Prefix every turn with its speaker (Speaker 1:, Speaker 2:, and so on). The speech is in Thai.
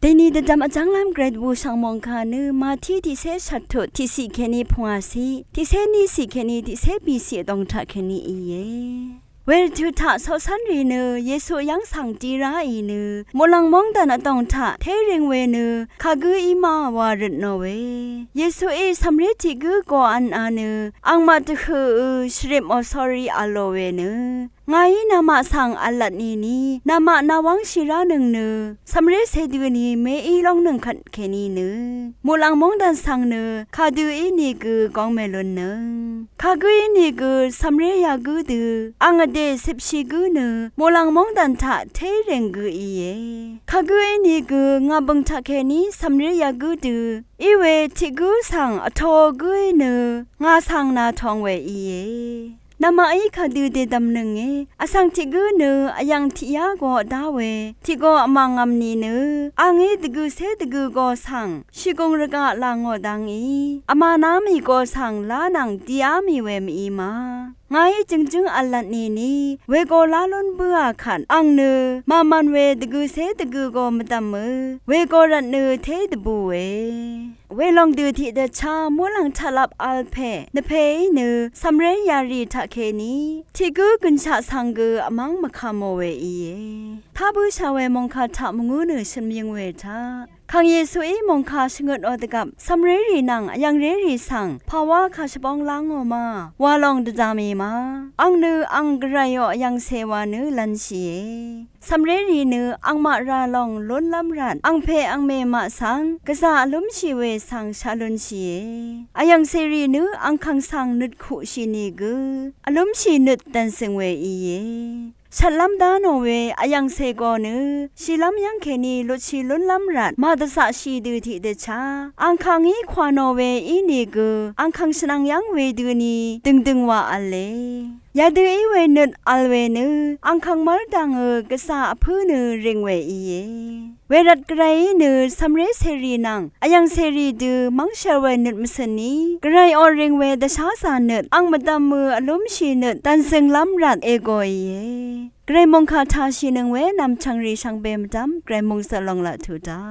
Speaker 1: แต่นี่จะจำอาจังลำเกรดบูชังมองคานือมาที่เสชัดทุที่สีแค่นี้พงอาสีที่เสนี่สีแค่นี้ที่เสบีเสียดองทักแค่นี้เย่เวรทุทะสาวสันรีเนเยซูยังสั่งจีราอีเนมลังมองดันตองทะเทเริงเวเนขะกืออีมาวารินโนเวเยซูสำเร็จที่กือกออันอาเนอังมาตคือชริมอสอรีอโลเวเนไงนามาสั่งอัลลัดนีนามานาวังชิราหนึ่งเนสำเร็จเสดือนี้เมอีลองหนึ่งขันแค่นี้เนมูลังมองดันสั่งเนข้าดูอีนี่คือกองเมลอนเนข้ากูอีนี่คือสำเร็จยากูดูอังเดสิบชีกูเนมูลังมองดันทะเทเรงกูอีเยข้ากูอีนี่คืองาบังทะแค่นี้สำเร็จยากูดูอีเวที่กูสั่งอทอกูเนงาสั่งนาทองเวอีเยนามาไอ้คดีเดดำหนึ่งอาสังทิกูเนอยังที่ยาก็ดาเวที่ก็มังงามนีเนอังตะกูเสตะกูก็สั่งชิกงรกะลางอดังอามานามีก็สั่งลานังตีอามีเวมีมาไงจึงอัลลัดนี่เวก็ลาลนเบื่อขันอังเนมามันเวตะกูเสตะกูก็มตามเวก็รันเนเทตบูเวลองดูที่เดชามัวลังทลับอัลเพเนเพเนสำเร็จยารีทักเคนี้ที่กูกุนชาสังกูอมังมะคาโมเวอีถ้าบูชาเวมงคาทามงูเนฉันยังเวทาขังเยซูมงคาชงดอดกับสำเร็จรีนังยังเรรีสังภาวะคาชบองล้างออกมาวาลองดจามีมาอังเนอังกรายยังเสวาเนลันชีสำเร็จรีเนอังมาราลองล้นลำรันอังเพอังเมมาสังกษาลุมชีเวสังชาลุนชียังเสรีเนอังคังสังนึดขุชินีกุอลุมชีนึดตันเสงเวอีฉันลำดานเวยังเซกอนืชิลำยังเคนีลุชิลุนลำรัดมาดสะชีดูที่เดชาอังคังอีควานเวอีนีกุอังคังชนังยังเวดูนีดึงว่าอัลเลยาดูอีเวนึดอัลเวนึอังคังมัลดังกษาพื้นเริงเวอีเวรัดไกรนึสำเร็จเสรีนังยังเสรีดูมังเชเวนึดมสนีไกรอเริงเวดชาสานึดอังมาดามมืออลุมชีนึดตันเซงลำรัดเอโกเกรมงคาทาชินึงเวนำชังรีชังเบมจำเกรมงสลองละทุดา